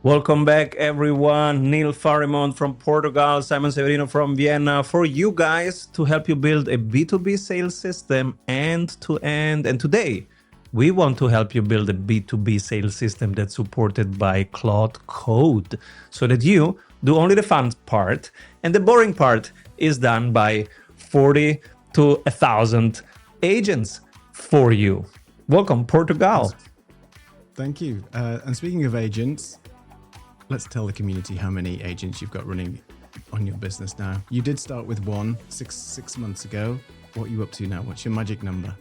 Welcome back, everyone. Neil Farrimond from Portugal, Simon Severino from Vienna, for you guys to help you build a B2B sales system end to end. And today, we want to help you build a B2B sales system that's supported by Claude Code so that you do only the fun part and the boring part is done by 40 to 1,000 agents for you. Welcome, Portugal. Thank you. And speaking of agents, let's tell the community how many agents you've got running on your business now. You did start with one six months ago. What are you up to now? What's your magic number?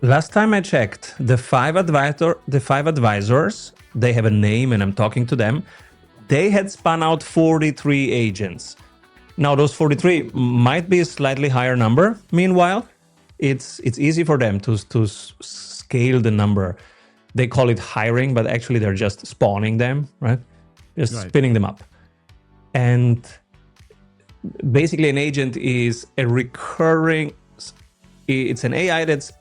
Last time I checked, the five advisors, they have a name and I'm talking to them. They had spun out 43 agents. Now those 43 might be a slightly higher number. Meanwhile, it's easy for them to scale the number. They call it hiring, but actually they're just spawning them, right? Just spinning them up. And basically an agent is a it's an AI that's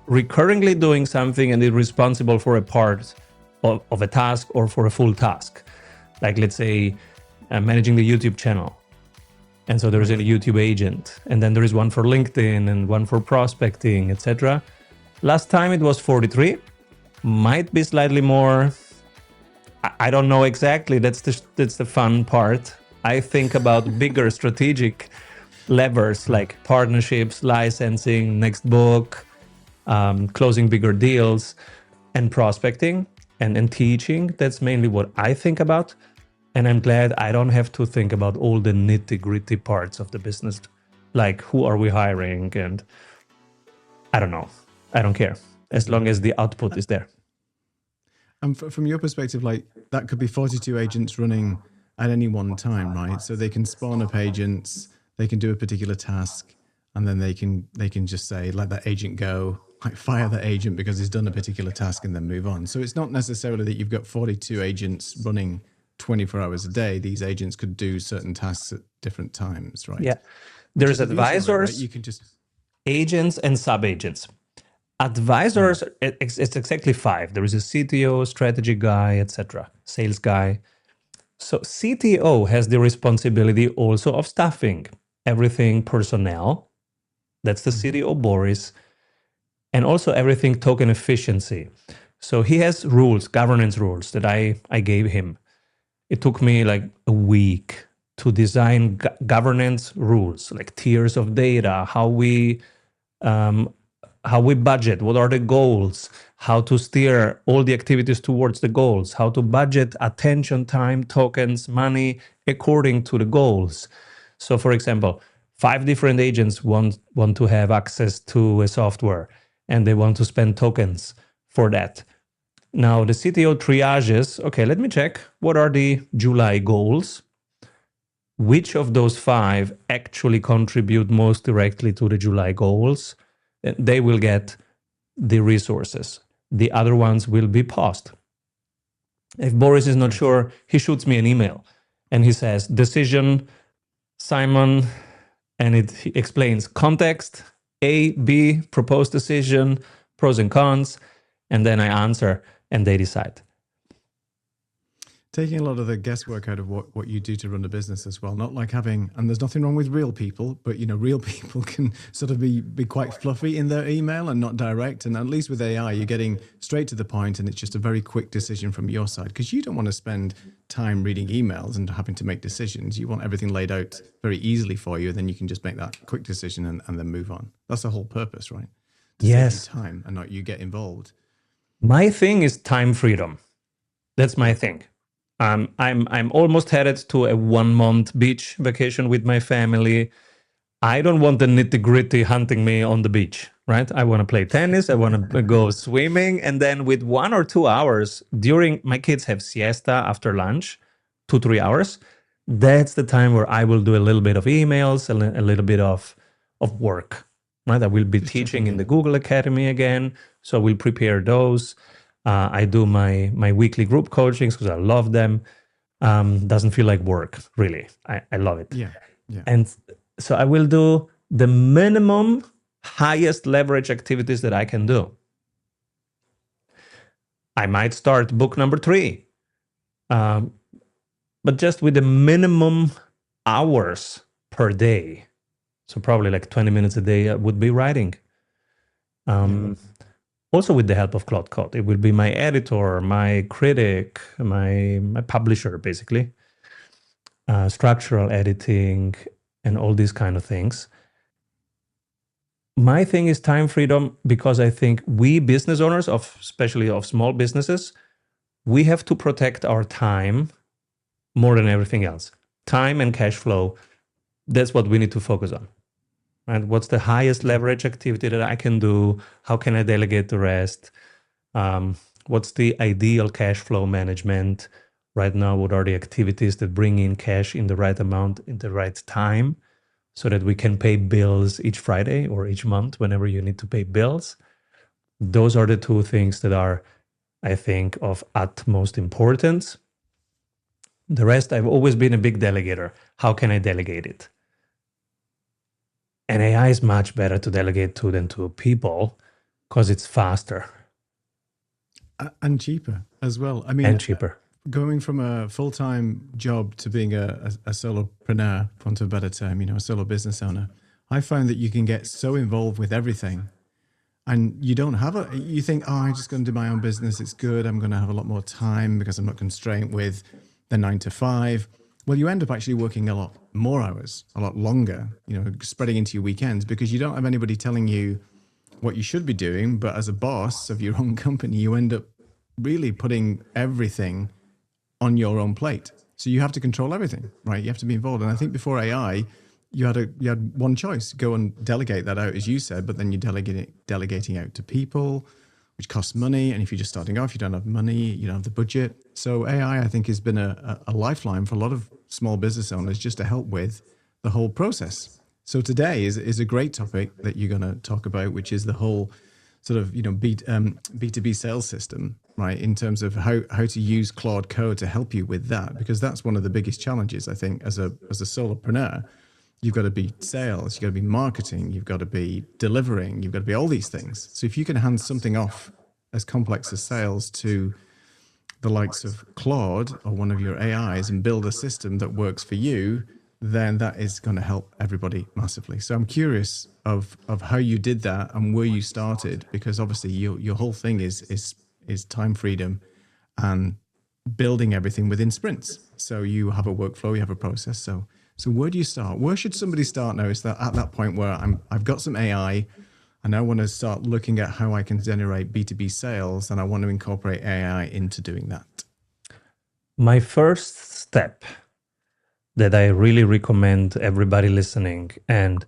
recurringly doing something and is responsible for a part of a task or for a full task. Like let's say managing the YouTube channel. And so there is a YouTube agent, and then there is one for LinkedIn and one for prospecting, etc. Last time it was 43, might be slightly more. I don't know exactly. That's the fun part. I think about bigger strategic levers like partnerships, licensing, next book, closing bigger deals, and prospecting and teaching. That's mainly what I think about. And I'm glad I don't have to think about all the nitty-gritty parts of the business, like who are we hiring, and I don't know. I don't care as long as the output is there. And from your perspective, like that could be 42 agents running at any one time, right? So they can spawn up agents, they can do a particular task, and then they can just say, let that agent go, like fire that agent because he's done a particular task and then move on. So it's not necessarily that you've got 42 agents running 24 hours a day. These agents could do certain tasks at different times, right? Yeah. There's advisors, right? You can just agents, and sub-agents. Advisors, it's exactly 5. There is a CTO, strategy guy, etc., sales guy. So CTO has the responsibility also of staffing, everything personnel. That's the CTO, Boris. And also everything token efficiency. So he has rules, governance rules that I gave him. It took me like a week to design governance rules, like tiers of data, how we budget, what are the goals, how to steer all the activities towards the goals, how to budget attention, time, tokens, money according to the goals. So for example, 5 different agents want to have access to a software and they want to spend tokens for that. Now the CTO triages, okay, let me check, what are the July goals? Which of those 5 actually contribute most directly to the July goals? They will get the resources. The other ones will be paused. If Boris is not sure, he shoots me an email and he says, decision, Simon, and he explains context, A, B, proposed decision, pros and cons, and then I answer and they decide. Taking a lot of the guesswork out of what you do to run a business as well. Not like having, and there's nothing wrong with real people, but real people can sort of be quite fluffy in their email and not direct. And at least with AI, you're getting straight to the point and it's just a very quick decision from your side because you don't want to spend time reading emails and having to make decisions. You want everything laid out very easily for you. Then you can just make that quick decision and then move on. That's the whole purpose, right? Yes. Save you time and not you get involved. My thing is time freedom. That's my thing. I'm almost headed to a 1-month beach vacation with my family. I don't want the nitty-gritty hunting me on the beach, right? I want to play tennis, I want to go swimming, and then with 1 or 2 hours during, my kids have siesta after lunch, 2-3 hours. That's the time where I will do a little bit of emails, a little bit of work, right? I will be teaching in the Google Academy again, so we'll prepare those. I do my weekly group coachings because I love them. Doesn't feel like work, really. I love it. Yeah. And so I will do the minimum highest leverage activities that I can do. I might start book number 3. but just with the minimum hours per day. So probably like 20 minutes a day I would be writing. Also with the help of Claude Code. It will be my editor, my critic, my publisher, basically. Structural editing and all these kind of things. My thing is time freedom, because I think we business owners, especially of small businesses, we have to protect our time more than everything else. Time and cash flow, that's what we need to focus on. Right? What's the highest leverage activity that I can do? How can I delegate the rest? What's the ideal cash flow management right now? What are the activities that bring in cash in the right amount, in the right time, so that we can pay bills each Friday or each month whenever you need to pay bills? Those are the two things that are, I think, of utmost importance. The rest, I've always been a big delegator. How can I delegate it? And AI is much better to delegate to than to people, because it's faster. And cheaper as well. I mean, and cheaper. Going from a full-time job to being a solopreneur, for want of a better term, a solo business owner, I found that you can get so involved with everything, and you don't have you think, oh, I'm just going to do my own business. It's good. I'm going to have a lot more time because I'm not constrained with the 9 to 5. Well, you end up actually working a lot more hours, a lot longer, spreading into your weekends, because you don't have anybody telling you what you should be doing. But as a boss of your own company, you end up really putting everything on your own plate. So you have to control everything, right? You have to be involved. And I think before AI, you had one choice: go and delegate that out, as you said, but then you're delegating out to people, which costs money. And if you're just starting off, you don't have money, you don't have the budget. So AI, I think, has been a lifeline for a lot of small business owners, just to help with the whole process. So today is a great topic that you're going to talk about, which is the whole sort of B2B sales system, right? In terms of how to use Claude Code to help you with that, because that's one of the biggest challenges, I think, as a solopreneur. You've got to be sales, you've got to be marketing, you've got to be delivering, you've got to be all these things. So if you can hand something off as complex as sales to the likes of Claude or one of your AIs and build a system that works for you, then that is going to help everybody massively. So I'm curious of how you did that and where you started, because obviously your whole thing is time freedom and building everything within sprints. So you have a workflow, you have a process. So where do you start? Where should somebody start now? Is that at that point where I've got some AI and I want to start looking at how I can generate B2B sales, and I want to incorporate AI into doing that? My first step that I really recommend everybody listening, and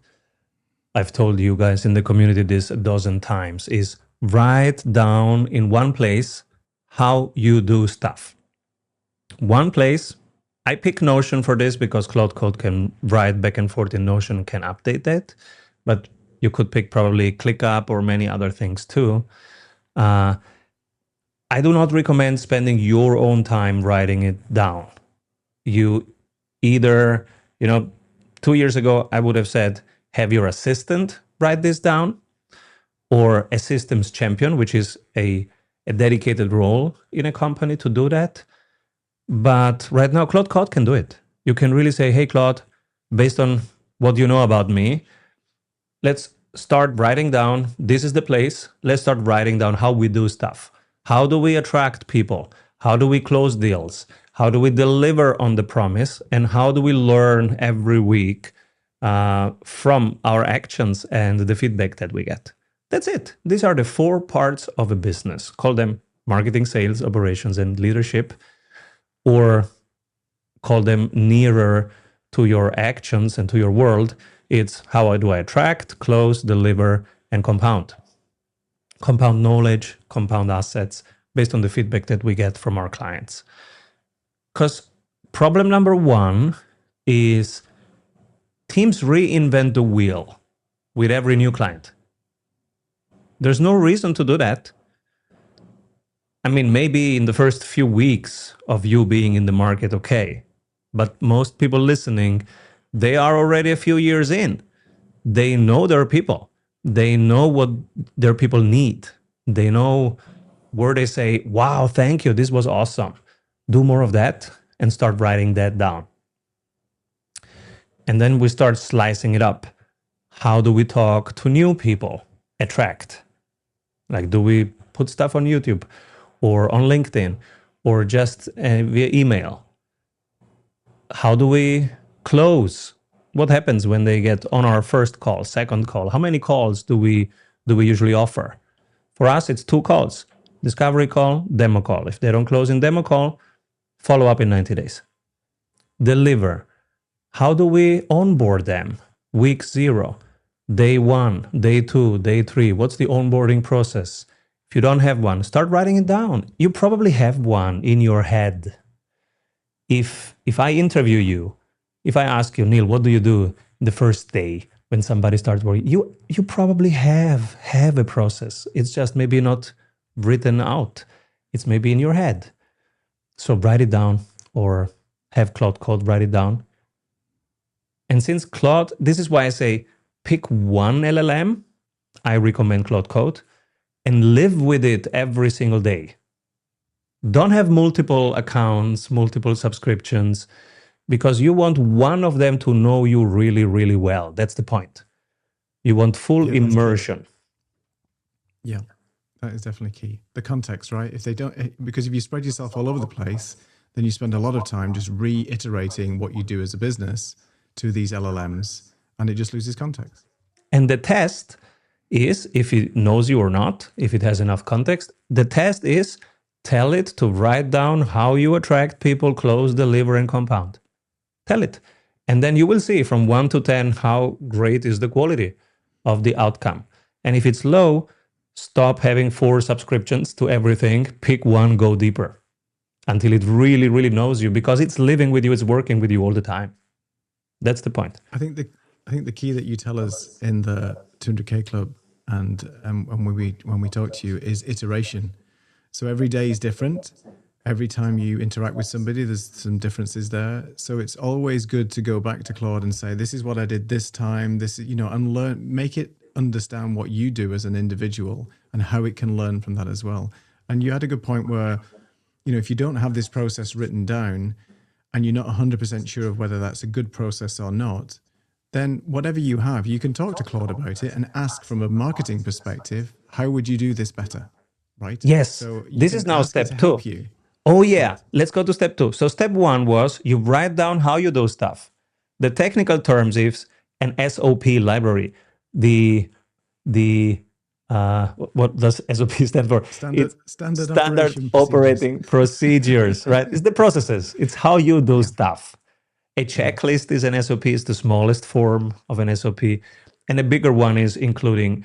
I've told you guys in the community this a dozen times, is write down in one place how you do stuff. One place. I pick Notion for this because Claude Code can write back and forth in Notion, can update that. But you could pick probably ClickUp or many other things too. I do not recommend spending your own time writing it down. You either, 2 years ago, I would have said, have your assistant write this down, or a systems champion, which is a dedicated role in a company to do that. But right now, Claude Code can do it. You can really say, hey, Claude, based on what you know about me, let's start writing down, this is the place. Let's start writing down how we do stuff. How do we attract people? How do we close deals? How do we deliver on the promise? And how do we learn every week from our actions and the feedback that we get? That's it. These are the 4 parts of a business. Call them marketing, sales, operations, and leadership, or call them nearer to your actions and to your world. It's how do I attract, close, deliver, and compound. Compound knowledge, compound assets based on the feedback that we get from our clients. Because problem number 1 is teams reinvent the wheel with every new client. There's no reason to do that. I mean, maybe in the first few weeks of you being in the market, okay. But most people listening, they are already a few years in. They know their people. They know what their people need. They know where they say, wow, thank you, this was awesome. do more of that and start writing that down. And then we start slicing it up. How do we talk to new people? Attract. Like, do we put stuff on YouTube or on LinkedIn or just via email? How do we close? What happens when they get on our first call, second call? How many calls do we usually offer? For us, it's 2 calls. Discovery call, demo call. If they don't close in demo call, follow up in 90 days. Deliver. How do we onboard them? Week 0, day 1, day 2, day 3. What's the onboarding process? If you don't have one, start writing it down. You probably have one in your head. If I interview you, if I ask you, Neil, what do you do the first day when somebody starts working? You probably have a process. It's just maybe not written out. It's maybe in your head. So write it down, or have Claude Code write it down. And since Claude, this is why I say pick one LLM. I recommend Claude Code and live with it every single day. Don't have multiple accounts, multiple subscriptions, because you want one of them to know you really, really well. That's the point. You want full immersion. Yeah, that is definitely key. The context, right? If they don't, because if you spread yourself all over the place, then you spend a lot of time just reiterating what you do as a business to these LLMs, and it just loses context. And the test is, if it knows you or not, if it has enough context, the test is tell it to write down how you attract people, close, deliver, and compound. Tell it. And then you will see from 1 to 10 how great is the quality of the outcome. And if it's low, stop having 4 subscriptions to everything, pick one, go deeper until it really, really knows you, because it's living with you, it's working with you all the time. That's the point. I think the key that you tell us in the 200K Club and when we talk to you is iteration. So every day is different. Every time you interact with somebody, there's some differences there. So it's always good to go back to Claude and say, this is what I did this time. This, and make it understand what you do as an individual and how it can learn from that as well. And you had a good point where, if you don't have this process written down, and you're not 100% sure of whether that's a good process or not, then whatever you have, you can talk to Claude about it and ask from a marketing perspective, how would you do this better, right? Yes, so this is now step 2. Oh yeah, let's go to step 2. So step 1 was you write down how you do stuff. The technical terms is an SOP library. What does SOP stand for? Standard operating procedures, right? It's the processes. It's how you do stuff. A checklist is an SOP, is the smallest form of an SOP. And a bigger one is including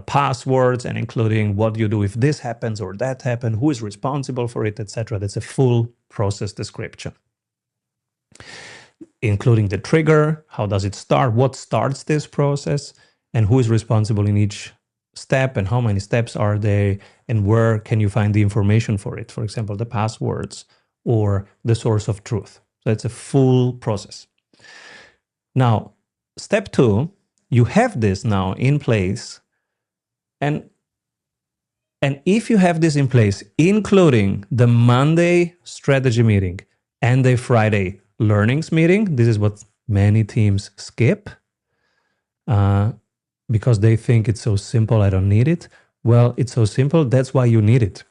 passwords and including what you do if this happens or that happened, who is responsible for it, etc. That's a full process description, including the trigger, how does it start, what starts this process, and who is responsible in each step, and how many steps are there, and where can you find the information for it, for example, the passwords or the source of truth. So it's a full process. Now, step 2, you have this now in place, and if you have this in place, including the Monday strategy meeting and the Friday learnings meeting, this is what many teams skip, because they think it's so simple, I don't need it. Well, it's so simple, that's why you need it.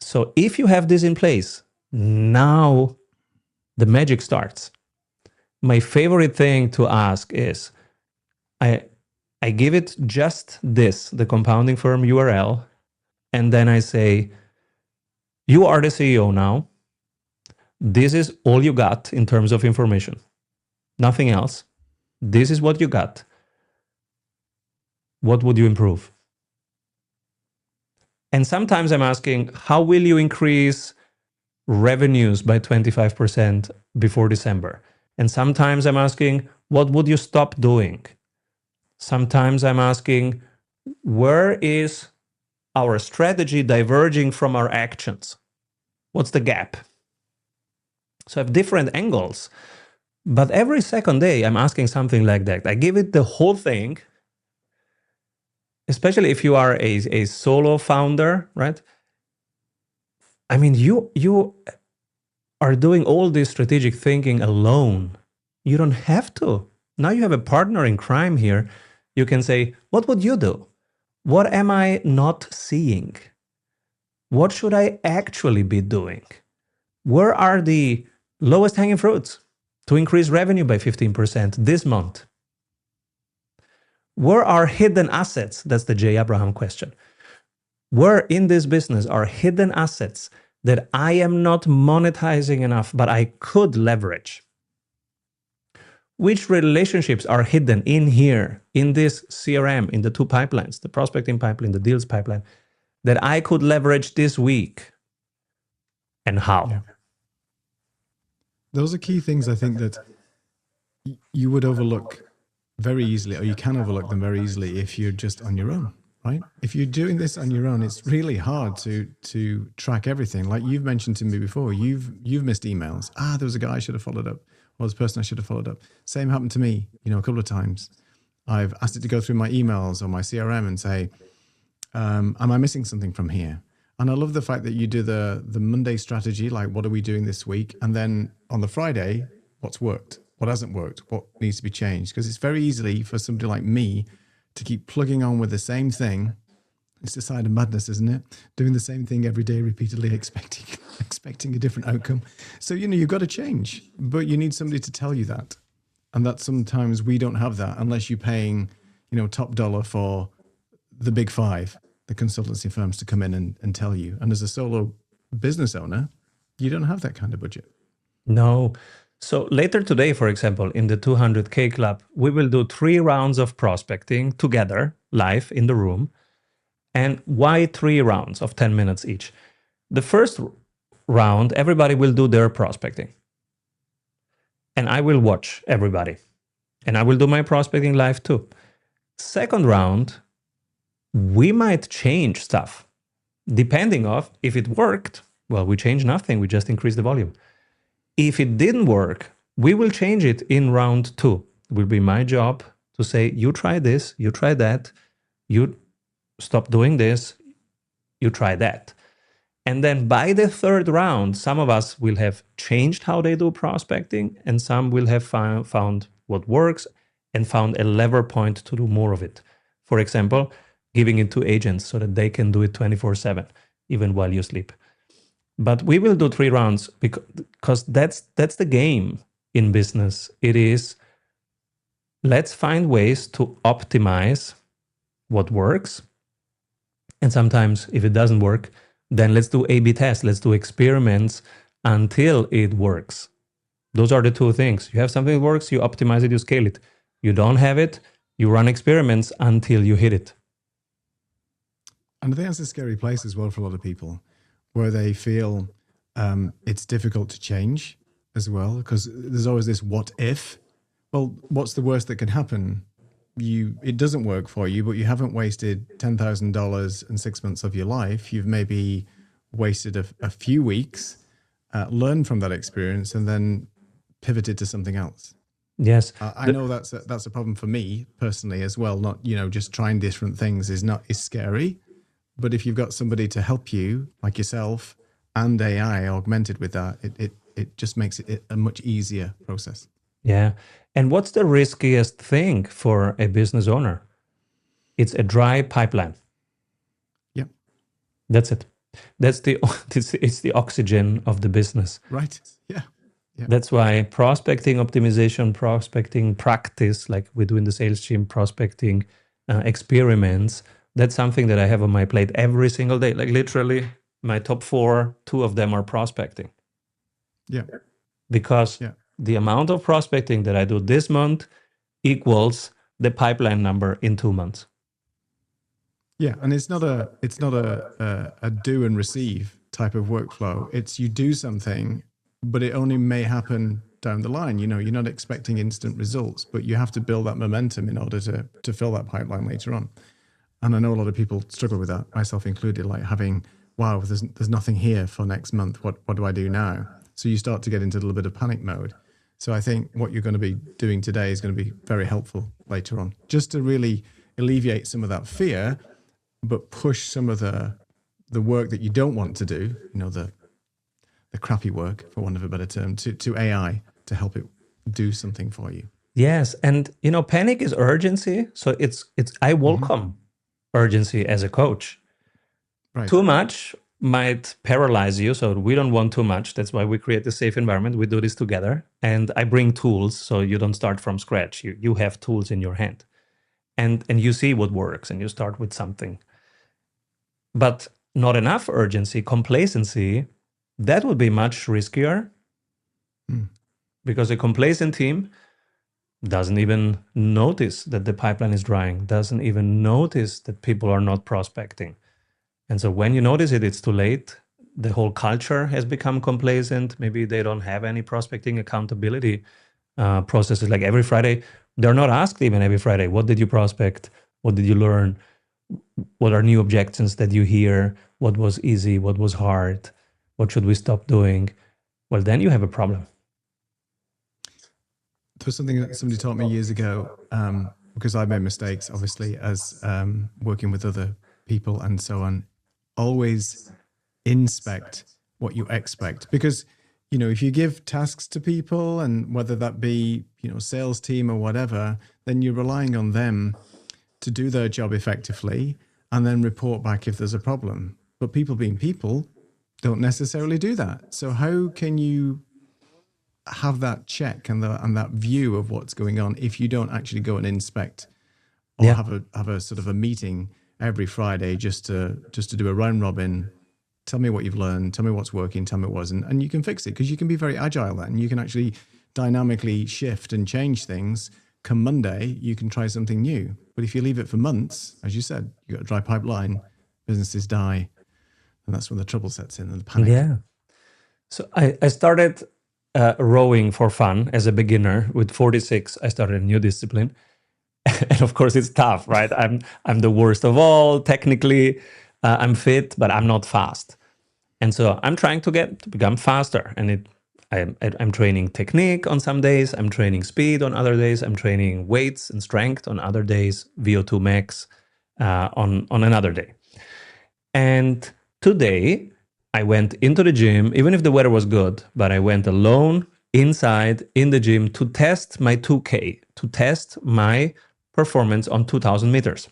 So if you have this in place, now the magic starts. My favorite thing to ask is, I give it just this, the compounding firm URL, and then I say, you are the CEO now. This is all you got in terms of information. Nothing else. This is what you got. What would you improve? And sometimes I'm asking, how will you increase revenues by 25% before December? And sometimes I'm asking, what would you stop doing? Sometimes I'm asking, where is our strategy diverging from our actions? What's the gap? So I have different angles, but every second day I'm asking something like that. I give it the whole thing. Especially if you are a solo founder, right? I mean, you are doing all this strategic thinking alone. You don't have to. Now you have a partner in crime here. You can say, what would you do? What am I not seeing? What should I actually be doing? Where are the lowest hanging fruits to increase revenue by 15% this month? Where are hidden assets? That's the J. Abraham question. Where in this business are hidden assets that I am not monetizing enough, but I could leverage? Which relationships are hidden in here, in this CRM, in the two pipelines, the prospecting pipeline, the deals pipeline, that I could leverage this week? And how? Yeah. Those are key things I think that you would overlook very easily, or you can overlook them very easily if you're just on your own, right? If you're doing this on your own, it's really hard to track everything. Like you've mentioned to me before, you've missed emails. There was a guy I should have followed up, or this person I should have followed up. Same happened to me, a couple of times. I've asked it to go through my emails or my CRM and say, am I missing something from here? And I love the fact that you do the Monday strategy, like what are we doing this week? And then on the Friday, what's worked? What hasn't worked? What needs to be changed? Because it's very easy for somebody like me to keep plugging on with the same thing. It's the side of madness, isn't it? Doing the same thing every day, repeatedly, expecting a different outcome. So, you've got to change, but you need somebody to tell you that. And that sometimes we don't have that unless you're paying, top dollar for the big five, the consultancy firms to come in and tell you. And as a solo business owner, you don't have that kind of budget. No. So later today, for example, in the 200K Club, we will do 3 rounds of prospecting together, live in the room. And why 3 rounds of 10 minutes each? The first round, everybody will do their prospecting. And I will watch everybody. And I will do my prospecting live too. Second round, we might change stuff. Depending on if it worked, well, we changed nothing. We just increased the volume. If it didn't work, we will change it in round 2. It will be my job to say, you try this, you try that, you stop doing this, you try that. And then by the third round, some of us will have changed how they do prospecting, and some will have found what works and found a lever point to do more of it. For example, giving it to agents so that they can do it 24/7, even while you sleep. But we will do 3 rounds because that's the game in business. It is, let's find ways to optimize what works. And sometimes if it doesn't work, then let's do A/B tests. Let's do experiments until it works. Those are the 2 things. You have something that works, you optimize it, you scale it. You don't have it, you run experiments until you hit it. And I think that's a scary place as well for a lot of people, where they feel it's difficult to change as well, because there's always this what if. Well, what's the worst that can happen? It doesn't work for you, but you haven't wasted $10,000 and 6 months of your life. You've maybe wasted a few weeks, learned from that experience, and then pivoted to something else. Yes. I know that's a problem for me personally as well. Not, just trying different things is scary. But if you've got somebody to help you, like yourself, and AI augmented with that, it just makes it a much easier process. Yeah. And what's the riskiest thing for a business owner? It's a dry pipeline. Yep. That's it. It's the oxygen of the business. Right. Yeah. That's why prospecting optimization, prospecting practice, like we do in the sales team, prospecting experiments, that's something that I have on my plate every single day. Like literally my top 4, 2 of them are prospecting. Yeah. Because the amount of prospecting that I do this month equals the pipeline number in 2 months. Yeah, and it's not a do and receive type of workflow. It's you do something, but it only may happen down the line. You're not expecting instant results, but you have to build that momentum in order to fill that pipeline later on. And I know a lot of people struggle with that, myself included, like having, wow, there's nothing here for next month. What do I do now? So you start to get into a little bit of panic mode. So I think what you're going to be doing today is going to be very helpful later on, just to really alleviate some of that fear, but push some of the the work that you don't want to do, the crappy work, for want of a better term, to AI to help it do something for you. Yes, and panic is urgency. So it's I welcome urgency as a coach. Right. Too much might paralyze you, so we don't want too much. That's why we create a safe environment. We do this together, and I bring tools so you don't start from scratch. You have tools in your hand, and you see what works, and you start with something. But not enough urgency, complacency, that would be much riskier, because a complacent team doesn't even notice that the pipeline is drying, doesn't even notice that people are not prospecting. And so when you notice it, it's too late. The whole culture has become complacent. Maybe they don't have any prospecting accountability processes. Like every Friday, they're not asked even every Friday, what did you prospect? What did you learn? What are new objections that you hear? What was easy? What was hard? What should we stop doing? Well, then you have a problem. There was something that somebody taught me years ago, because I made mistakes, obviously, as working with other people and so on. Always inspect what you expect, because if you give tasks to people, and whether that be sales team or whatever, then you're relying on them to do their job effectively and then report back if there's a problem. But people being people don't necessarily do that. So how can you have that check and that view of what's going on if you don't actually go and inspect, or have a sort of a meeting every Friday just to do a round robin? Tell me what you've learned, tell me what's working, tell me what wasn't, and you can fix it, because you can be very agile then. You can actually dynamically shift and change things. Come Monday, you can try something new. But if you leave it for months, as you said, you got a dry pipeline, businesses die, and that's when the trouble sets in and the panic. Yeah. So I started rowing for fun as a beginner. With 46, I started a new discipline. And of course, it's tough, right? I'm the worst of all. Technically, I'm fit, but I'm not fast. And so I'm trying to become faster. And I'm training technique on some days. I'm training speed on other days. I'm training weights and strength on other days. VO2 max on another day. And today, I went into the gym, even if the weather was good, but I went alone inside in the gym to test my 2K, to test my performance on 2,000 meters.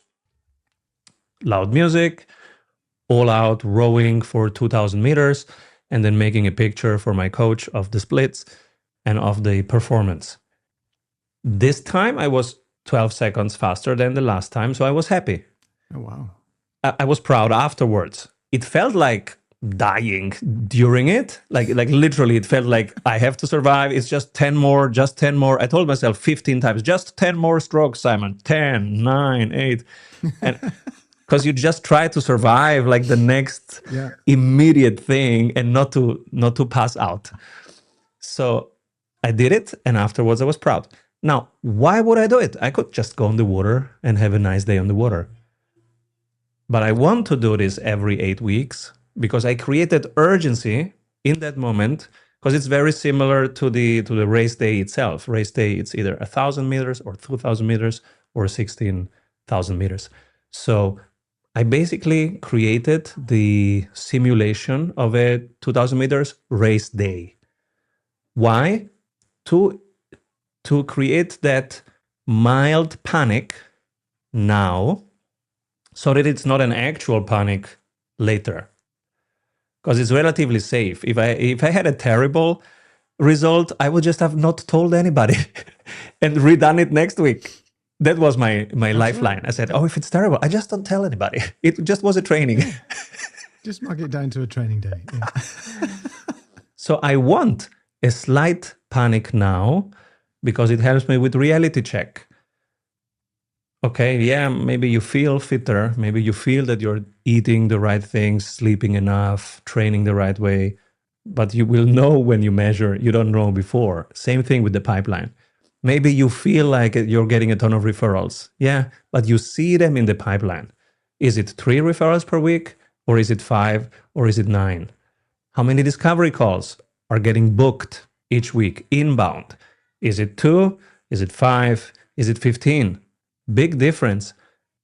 Loud music, all out rowing for 2,000 meters, and then making a picture for my coach of the splits and of the performance. This time I was 12 seconds faster than the last time, so I was happy. Oh, wow. I was proud afterwards. It felt like dying during it. Like literally, it felt like I have to survive. It's just 10 more, just 10 more. I told myself 15 times, just 10 more strokes, Simon. 10, 9, 8. And because you just try to survive like the next immediate thing and not to pass out. So I did it, and afterwards I was proud. Now, why would I do it? I could just go on the water and have a nice day on the water. But I want to do this every 8 weeks because I created urgency in that moment, because it's very similar to the race day itself. Race day, it's either 1,000 meters or 2,000 meters or 16,000 meters. So I basically created the simulation of a 2,000 meters race day. Why? To create that mild panic now, so that it's not an actual panic later, because it's relatively safe. If I had a terrible result, I would just have not told anybody and redone it next week. That was my lifeline. I said, oh, if it's terrible, I just don't tell anybody. It just was a training. Just mark it down to a training day. Yeah. So I want a slight panic now, because it helps me with reality check. Okay, yeah, maybe you feel fitter. Maybe you feel that you're eating the right things, sleeping enough, training the right way. But you will know when you measure. You don't know before. Same thing with the pipeline. Maybe you feel like you're getting a ton of referrals. Yeah, but you see them in the pipeline. Is it 3 referrals per week? Or is it 5? Or is it 9? How many discovery calls are getting booked each week, inbound? Is it 2? Is it 5? Is it 15? Big difference.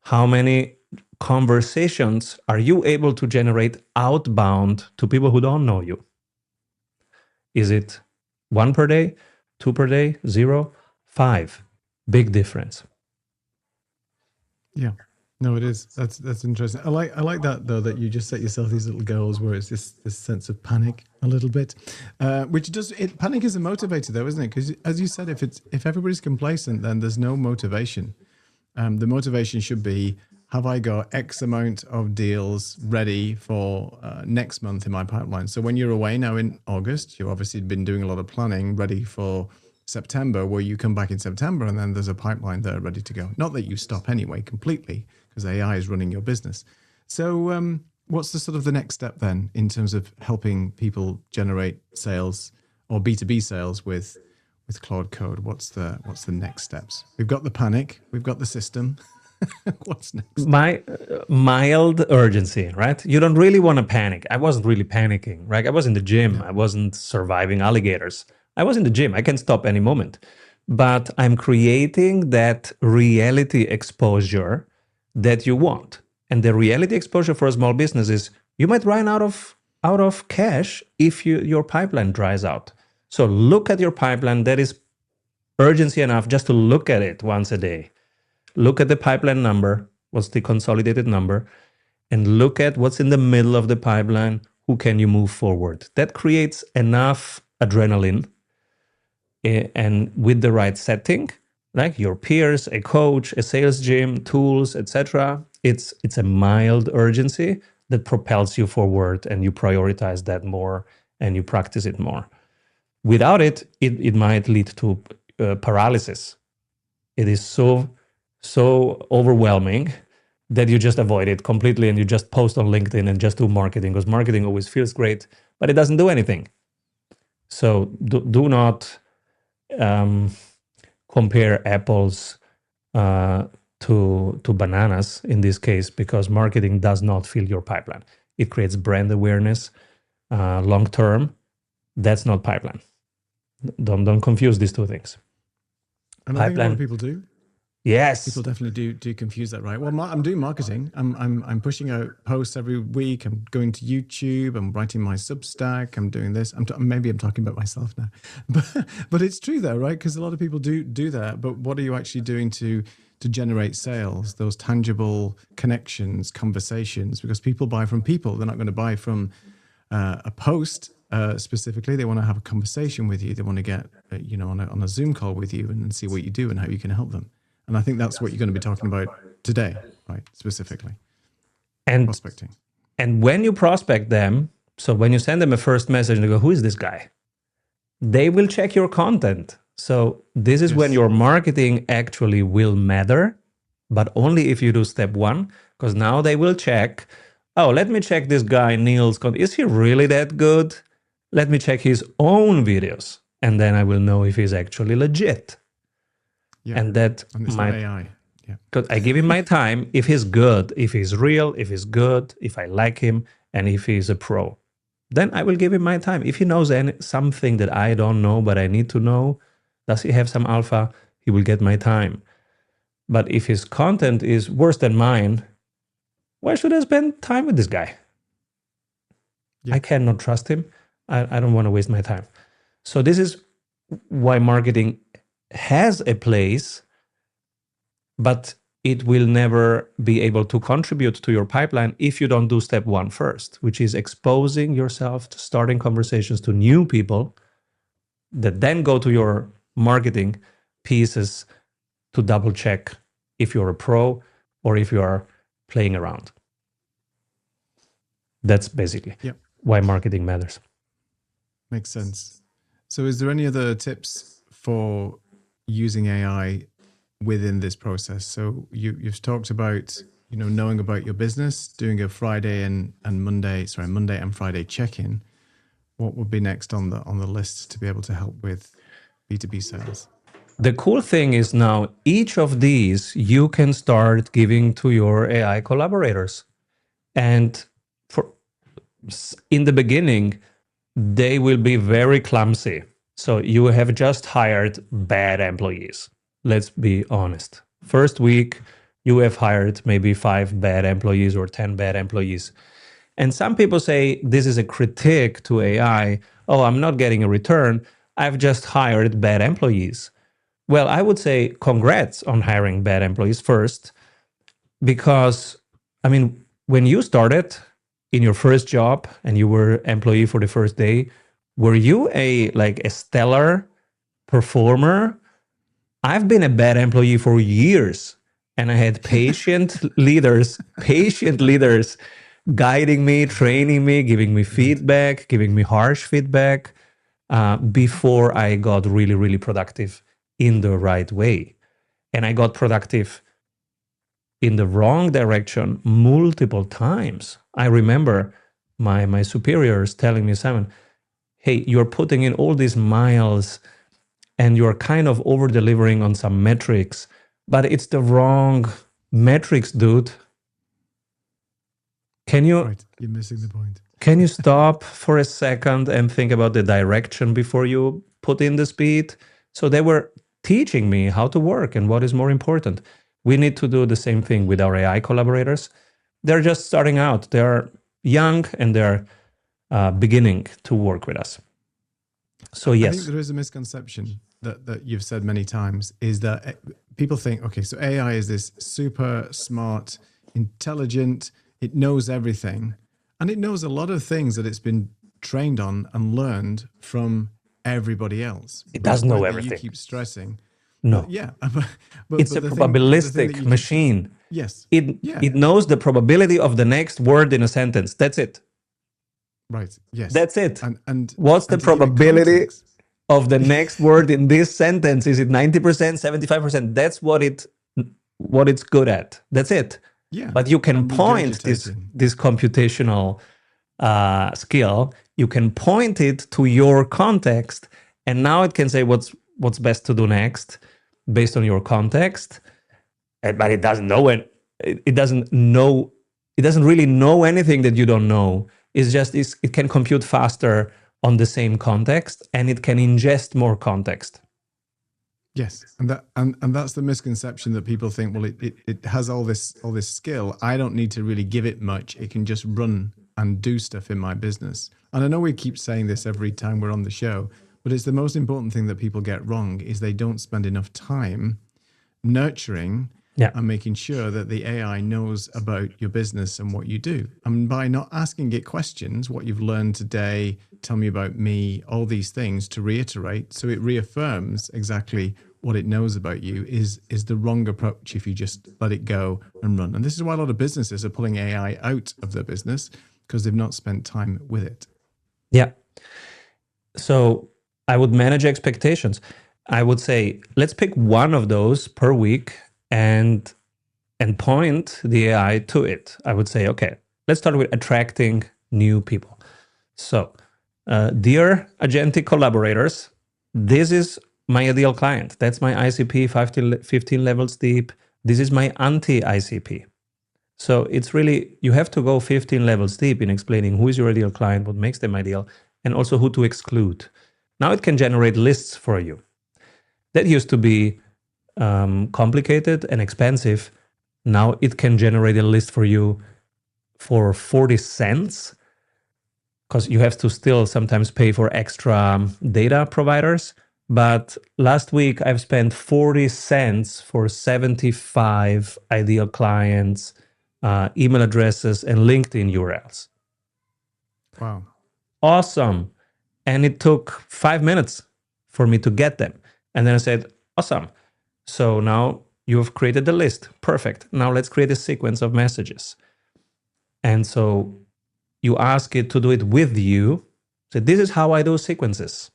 How many conversations are you able to generate outbound to people who don't know you? Is it 1 per day, 2 per day, 0, 5? Big difference. Yeah. No, it is. That's interesting. I like that though, that you just set yourself these little goals where it's this sense of panic a little bit, which does it. Panic is a motivator though, isn't it? Because as you said, if everybody's complacent, then there's no motivation. The motivation should be: have I got X amount of deals ready for next month in my pipeline? So when you're away now in August, you've obviously been doing a lot of planning, ready for September, where you come back in September and then there's a pipeline there ready to go. Not that you stop anyway completely, because AI is running your business. So what's the sort of the next step then in terms of helping people generate sales or B2B sales with Claude Code? What's the next steps? We've got the panic, we've got the system. What's next? My mild urgency, right? You don't really want to panic. I wasn't really panicking, right? I was in the gym. I wasn't surviving alligators. I was in the gym. I can stop any moment. But I'm creating that reality exposure that you want. And the reality exposure for a small business is you might run out of cash if your pipeline dries out. So look at your pipeline. That is urgency enough just to look at it once a day. Look at the pipeline number, what's the consolidated number, and look at what's in the middle of the pipeline, who can you move forward. That creates enough adrenaline, and with the right setting, like your peers, a coach, a sales gym, tools, etc., it's a mild urgency that propels you forward, and you prioritize that more and you practice it more. Without it, it might lead to paralysis. It is so overwhelming that you just avoid it completely and you just post on LinkedIn and just do marketing, because marketing always feels great, but it doesn't do anything. So do not compare apples to bananas in this case, because marketing does not fill your pipeline. It creates brand awareness long term. That's not pipeline. Don't confuse these two things. And I think a lot of people do. Yes. People definitely do confuse that, right? Well, I'm doing marketing. I'm pushing out posts every week. I'm going to YouTube. I'm writing my Substack. I'm doing this. Maybe I'm talking about myself now, but it's true though, right? Because a lot of people do that. But what are you actually doing to generate sales? Those tangible connections, conversations. Because people buy from people. They're not going to buy from a post specifically. They want to have a conversation with you. They want to get on a Zoom call with you and see what you do and how you can help them. And I think that's what you're going to be talking about today, right? Specifically. And prospecting. And when you prospect them, so when you send them a first message and they go, who is this guy? They will check your content. So this is when your marketing actually will matter, but only if you do step one, because now they will check, oh, let me check this guy, Neil's content. Is he really that good? Let me check his own videos. And then I will know if he's actually legit. Yeah. And that and it's not AI. Yeah. Because I give him my time. If he's good, if he's real, if he's good, if I like him, and if he's a pro, then I will give him my time. If he knows something that I don't know, but I need to know, does he have some alpha? He will get my time. But if his content is worse than mine, why should I spend time with this guy? Yeah. I cannot trust him. I don't want to waste my time. So this is why marketing has a place, but it will never be able to contribute to your pipeline if you don't do step one first, which is exposing yourself to starting conversations to new people that then go to your marketing pieces to double check if you're a pro or if you are playing around. That's basically why marketing matters. Makes sense. So is there any other tips for using AI within this process? So you've talked about, knowing about your business, doing a Monday and Friday check-in. What would be next on the list to be able to help with B2B sales? The cool thing is now each of these you can start giving to your AI collaborators. And in the beginning, they will be very clumsy. So you have just hired bad employees. Let's be honest. First week, you have hired maybe 5 bad employees or 10 bad employees. And some people say this is a critique to AI. Oh, I'm not getting a return. I've just hired bad employees. Well, I would say congrats on hiring bad employees first, because, I mean, when you started in your first job and you were employee for the first day, were you a stellar performer? I've been a bad employee for years, and I had patient leaders guiding me, training me, giving me feedback, giving me harsh feedback before I got really, really productive in the right way. And I got productive in the wrong direction multiple times. I remember my superiors telling me, Simon, hey, you're putting in all these miles and you're kind of over delivering on some metrics, but it's the wrong metrics, dude. Right, you're missing the point. Can you stop for a second and think about the direction before you put in the speed? So they were teaching me how to work and what is more important. We need to do the same thing with our AI collaborators. They're just starting out. They're young and they're beginning to work with us. So yes. I think there is a misconception that you've said many times, is that people think, okay, so AI is this super smart, intelligent, it knows everything. And it knows a lot of things that it's been trained on and learned from everybody else. It does know everything. You keep stressing. No. Yeah. It's a probabilistic machine. Yes. It knows the probability of the next word in a sentence. That's it. Right. Yes. That's it. And what's the probability of the next word in this sentence? Is it 90%, 75%? That's what it's good at. That's it. Yeah. But you can point this computational skill, you can point it to your context, and now it can say what's best to do next based on your context. But it doesn't know it. It doesn't know. It doesn't really know anything that you don't know. It's just it can compute faster on the same context, and it can ingest more context. Yes, and that's the misconception that people think, well, it has all this skill. I don't need to really give it much. It can just run and do stuff in my business. And I know we keep saying this every time we're on the show, but it's the most important thing that people get wrong is they don't spend enough time nurturing and making sure that the AI knows about your business and what you do. And by not asking it questions, what you've learned today, tell me about me, all these things to reiterate, so it reaffirms exactly what it knows about you is the wrong approach if you just let it go and run. And this is why a lot of businesses are pulling AI out of their business, because they've not spent time with it. Yeah. So I would manage expectations. I would say, let's pick one of those per week and point the AI to it. I would say, okay, let's start with attracting new people. So, dear agentic collaborators, this is my ideal client. That's my ICP, 15 levels deep. This is my anti-ICP. So it's really, you have to go 15 levels deep in explaining who is your ideal client, what makes them ideal, and also who to exclude. Now it can generate lists for you. That used to be complicated and expensive. Now it can generate a list for you for 40 cents, because you have to still sometimes pay for extra data providers. But last week I've spent 40 cents for 75 ideal clients, email addresses, and LinkedIn URLs. Wow. Awesome. And it took 5 minutes for me to get them. And then I said, awesome. So now you've created the list. Perfect. Now let's create a sequence of messages. And so you ask it to do it with you. So this is how I do sequences.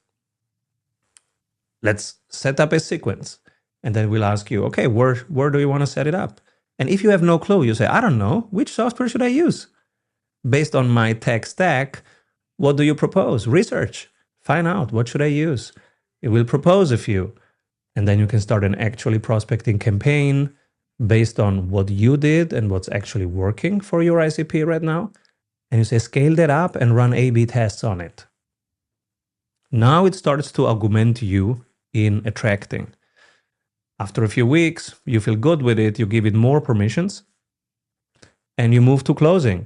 Let's set up a sequence. And then we'll ask you, okay, where do you want to set it up? And if you have no clue, you say, I don't know, which software should I use? Based on my tech stack, what do you propose? Research. Find out, what should I use? It will propose a few. And then you can start an actually prospecting campaign based on what you did and what's actually working for your ICP right now. And you say, scale that up and run A/B tests on it. Now it starts to augment you in attracting. After a few weeks, you feel good with it, you give it more permissions, and you move to closing.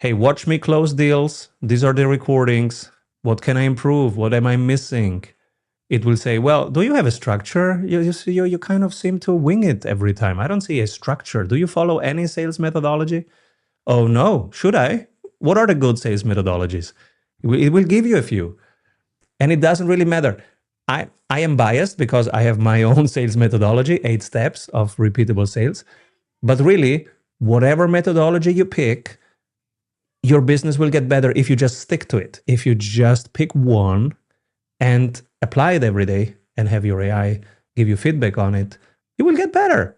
Hey, watch me close deals. These are the recordings. What can I improve? What am I missing? It will say, well, do you have a structure? You kind of seem to wing it every time. I don't see a structure. Do you follow any sales methodology? Oh, no. Should I? What are the good sales methodologies? It will give you a few. And it doesn't really matter. I am biased because I have my own sales methodology, 8 steps of repeatable sales. But really, whatever methodology you pick, your business will get better if you just stick to it. If you just pick one and apply it every day and have your AI give you feedback on it, you will get better.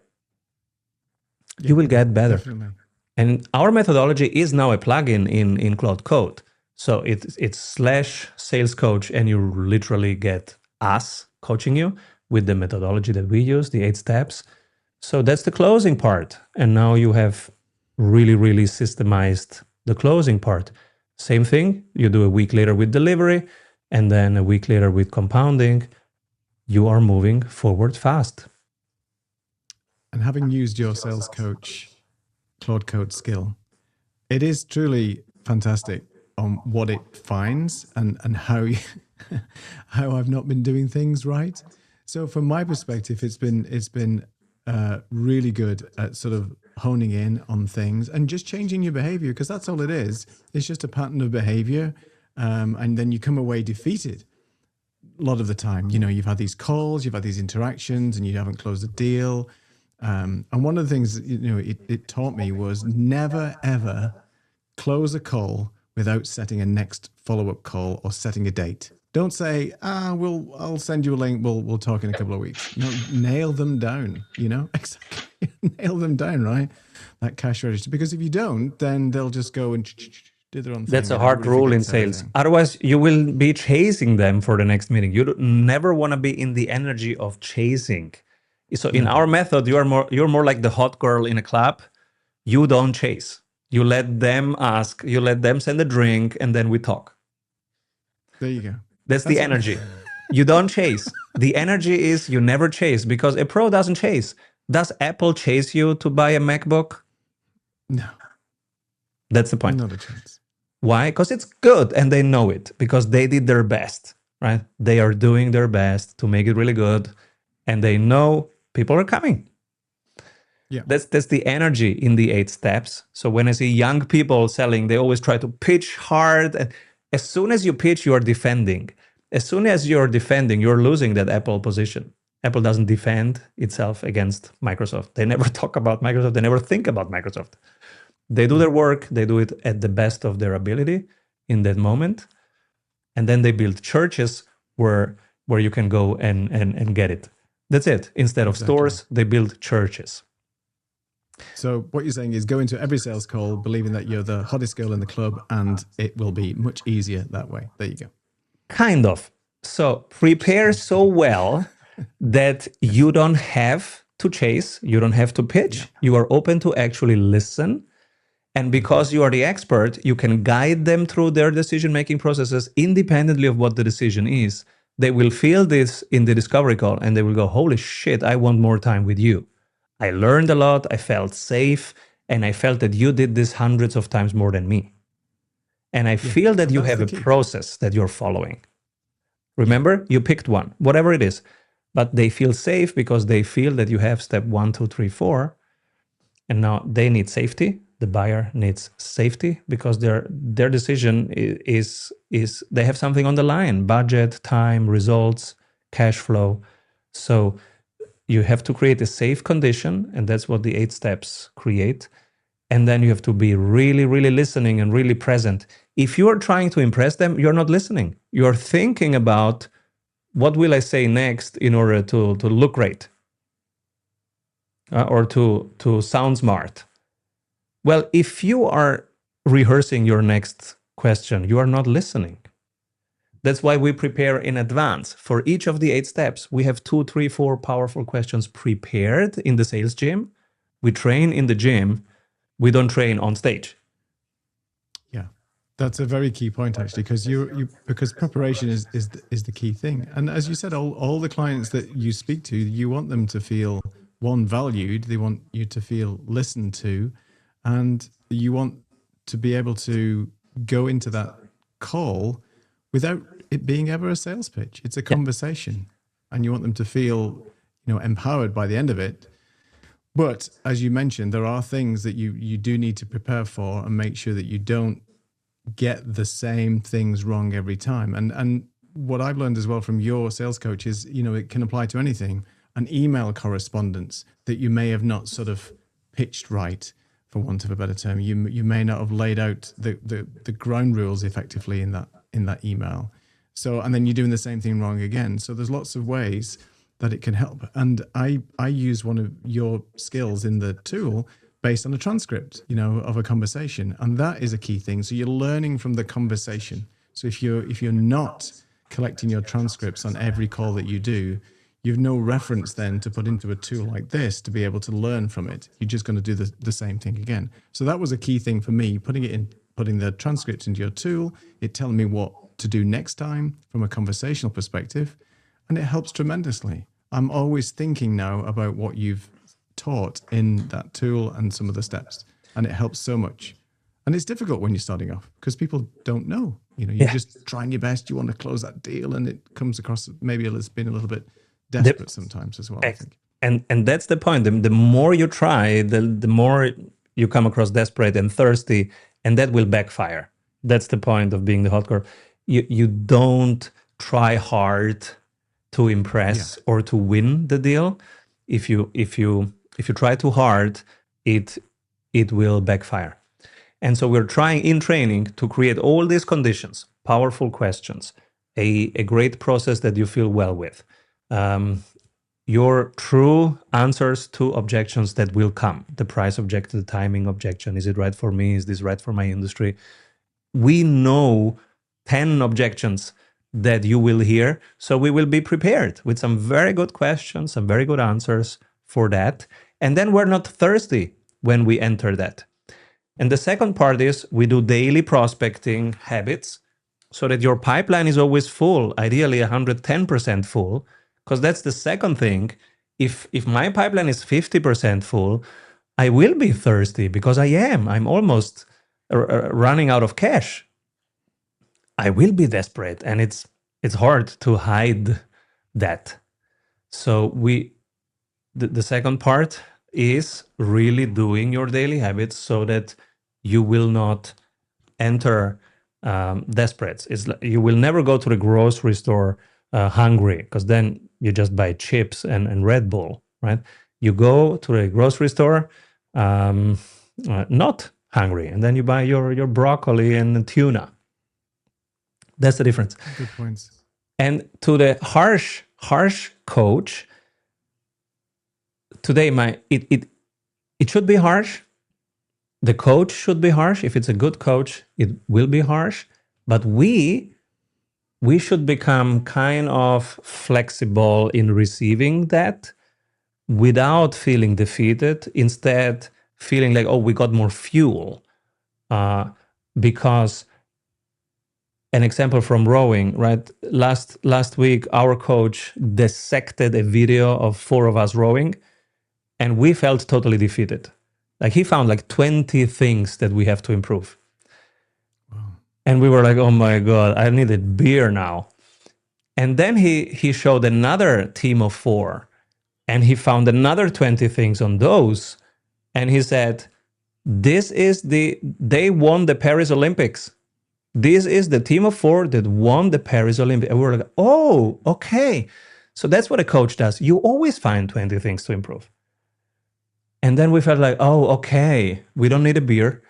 You will get better. Definitely. And our methodology is now a plugin in Claude Code. So it's slash sales coach, and you literally get us coaching you with the methodology that we use, the 8 steps. So that's the closing part. And now you have really, really systemized the closing part. Same thing, you do a week later with delivery, and then a week later with compounding. You are moving forward fast. And having used your sales coach Claude Code skill, it is truly fantastic on what it finds and how how I've not been doing things right. So from my perspective, it's been really good at sort of honing in on things and just changing your behavior, because that's all it is. It's just a pattern of behavior, and then you come away defeated. A lot of the time, you've had these calls, you've had these interactions, and you haven't closed a deal. And one of the things it taught me was never ever close a call without setting a next follow-up call or setting a date. Don't say, I'll send you a link. We'll talk in a couple of weeks. No, nail them down. Exactly, nail them down, right? That cash register. Because if you don't, then they'll just go and do their own thing. That's a hard rule in sales. Otherwise, you will be chasing them for the next meeting. You never want to be in the energy of chasing. So in our method, you're more like the hot girl in a club. You don't chase. You let them ask. You let them send a drink, and then we talk. There you go. That's the energy. You don't chase. The energy is you never chase, because a pro doesn't chase. Does Apple chase you to buy a MacBook? No. That's the point. Not a chance. Why? Because it's good, and they know it, because they did their best, right? They are doing their best to make it really good, and they know people are coming. Yeah. That's the energy in the 8 steps. So when I see young people selling, they always try to pitch hard. And as soon as you pitch, you are defending. As soon as you're defending, you're losing that Apple position. Apple doesn't defend itself against Microsoft. They never talk about Microsoft. They never think about Microsoft. They do their work. They do it at the best of their ability in that moment. And then they build churches where you can go and get it. That's it. Instead of stores, they build churches. So what you're saying is go into every sales call believing that you're the hottest girl in the club, and it will be much easier that way. There you go. Kind of. So prepare so well that you don't have to chase, you don't have to pitch. You are open to actually listen. And because you are the expert, you can guide them through their decision-making processes independently of what the decision is. They will feel this in the discovery call, and they will go, holy shit, I want more time with you. I learned a lot, I felt safe, and I felt that you did this hundreds of times more than me. And I feel that you have a process that you're following. Remember, you picked one, whatever it is, but they feel safe because they feel that you have step 1, 2, 3, 4. And now they need safety. The buyer needs safety because their decision is they have something on the line: budget, time, results, cash flow. So you have to create a safe condition, and that's what the 8 steps create. And then you have to be really, really listening and really present. If you are trying to impress them, you're not listening. You're thinking about, what will I say next in order to look great or to sound smart? Well, if you are rehearsing your next question, you are not listening. That's why we prepare in advance. For each of the 8 steps, we have 2, 3, 4 powerful questions prepared in the sales gym. We train in the gym. We don't train on stage. Yeah. That's a very key point, actually, because because preparation is the key thing. And as you said, all the clients that you speak to, you want them to feel one, valued. They want you to feel listened to, and you want to be able to go into that call without it being ever a sales pitch. It's a conversation, and you want them to feel, empowered by the end of it. But as you mentioned, there are things that you do need to prepare for and make sure that you don't get the same things wrong every time. And what I've learned as well from your sales coach is, it can apply to anything. An email correspondence that you may have not sort of pitched right, for want of a better term. You may not have laid out the ground rules effectively in that email. So, and then you're doing the same thing wrong again. So there's lots of ways that it can help. And I use one of your skills in the tool based on a transcript, of a conversation. And that is a key thing. So you're learning from the conversation. So if you're not collecting your transcripts on every call that you do, you've no reference then to put into a tool like this to be able to learn from it. You're just going to do the same thing again. So that was a key thing for me, putting the transcripts into your tool, it telling me what to do next time from a conversational perspective, and it helps tremendously. I'm always thinking now about what you've taught in that tool and some of the steps, and it helps so much. And it's difficult when you're starting off because people don't know. You're just trying your best. You want to close that deal, and it comes across maybe it's been a little bit desperate sometimes as well, I think. And that's the point. The more you try, the more you come across desperate and thirsty, and that will backfire. That's the point of being the hot core. You don't try hard to impress or to win the deal. If you try too hard, it will backfire. And so we're trying in training to create all these conditions, powerful questions, a great process that you feel well with, your true answers to objections that will come, the price objection, the timing objection, is it right for me, is this right for my industry? We know 10 objections that you will hear, so we will be prepared with some very good questions, some very good answers for that. And then we're not thirsty when we enter that. And the second part is we do daily prospecting habits so that your pipeline is always full, ideally 110% full, because that's the second thing. If my pipeline is 50% full, I will be thirsty because I'm almost running out of cash. I will be desperate, and it's hard to hide that. So the second part is really doing your daily habits so that you will not enter desperate. You will never go to the grocery store hungry, because then you just buy chips and Red Bull, right? You go to the grocery store not hungry, and then you buy your broccoli and tuna. That's the difference. Good points. And to the harsh coach, today it should be harsh. The coach should be harsh. If it's a good coach, it will be harsh. But we should become kind of flexible in receiving that without feeling defeated. Instead, feeling like, oh, we got more fuel. Because an example from rowing, right? Last week, our coach dissected a video of 4 of us rowing, and we felt totally defeated. Like, he found like 20 things that we have to improve. Wow. And we were like, oh my God, I need a beer now. And then he showed another team of 4, and he found another 20 things on those. And he said, they won the Paris Olympics. This is the team of 4 that won the Paris Olympics. And we were like, oh, okay. So that's what a coach does. You always find 20 things to improve. And then we felt like, oh, okay, we don't need a beer.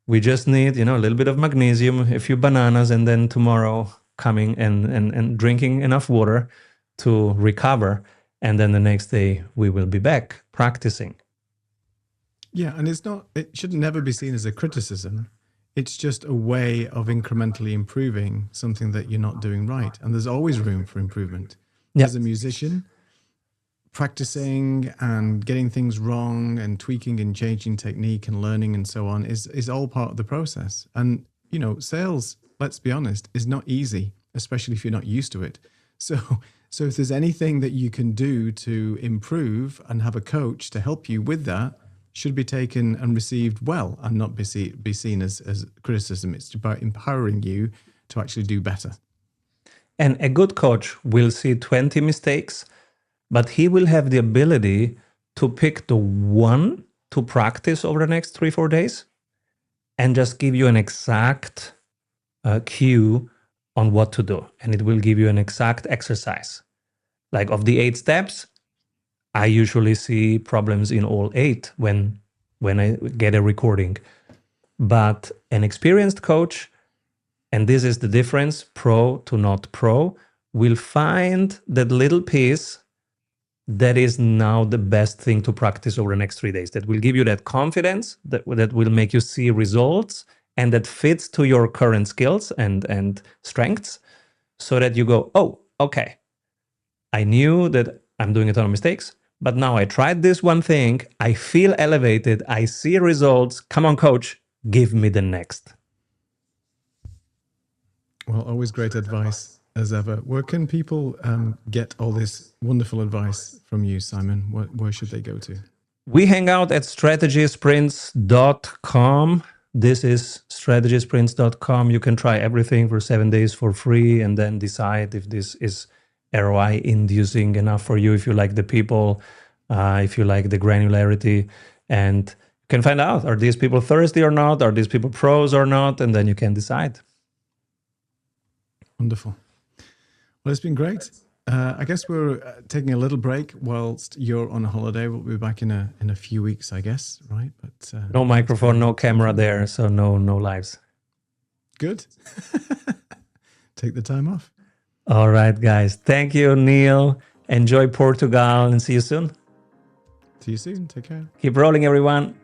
We just need, a little bit of magnesium, a few bananas, and then tomorrow coming and drinking enough water to recover. And then the next day we will be back practicing. Yeah, and it should never be seen as a criticism. It's just a way of incrementally improving something that you're not doing right. And there's always room for improvement. Yep. As a musician, practicing and getting things wrong and tweaking and changing technique and learning and so on is all part of the process. And, sales, let's be honest, is not easy, especially if you're not used to it. So if there's anything that you can do to improve and have a coach to help you with that, should be taken and received well and not be seen as criticism. It's about empowering you to actually do better. And a good coach will see 20 mistakes, but he will have the ability to pick the one to practice over the next 3-4 days and just give you an exact cue on what to do. And it will give you an exact exercise. Like of the 8 steps, I usually see problems in all 8 when I get a recording. But an experienced coach, and this is the difference, pro to not pro, will find that little piece that is now the best thing to practice over the next 3 days. That will give you that confidence, that will make you see results, and that fits to your current skills and strengths, so that you go, oh, okay, I knew that I'm doing a ton of mistakes, but now I tried this one thing, I feel elevated, I see results, come on, coach, give me the next. Well, always great advice as ever. Where can people get all this wonderful advice from you, Simon? Where should they go to? We hang out at strategysprints.com. This is strategysprints.com. You can try everything for 7 days for free and then decide if this is ROI inducing enough for you, if you like the people, if you like the granularity, and you can find out, are these people thirsty or not? Are these people pros or not? And then you can decide. Wonderful. Well, it's been great. I guess we're taking a little break whilst you're on a holiday. We'll be back in a few weeks, I guess, right? But no microphone, no camera there, so no lives. Good. Take the time off. All right, guys. Thank you, Neil. Enjoy Portugal and see you soon. See you soon. Take care. Keep rolling, everyone.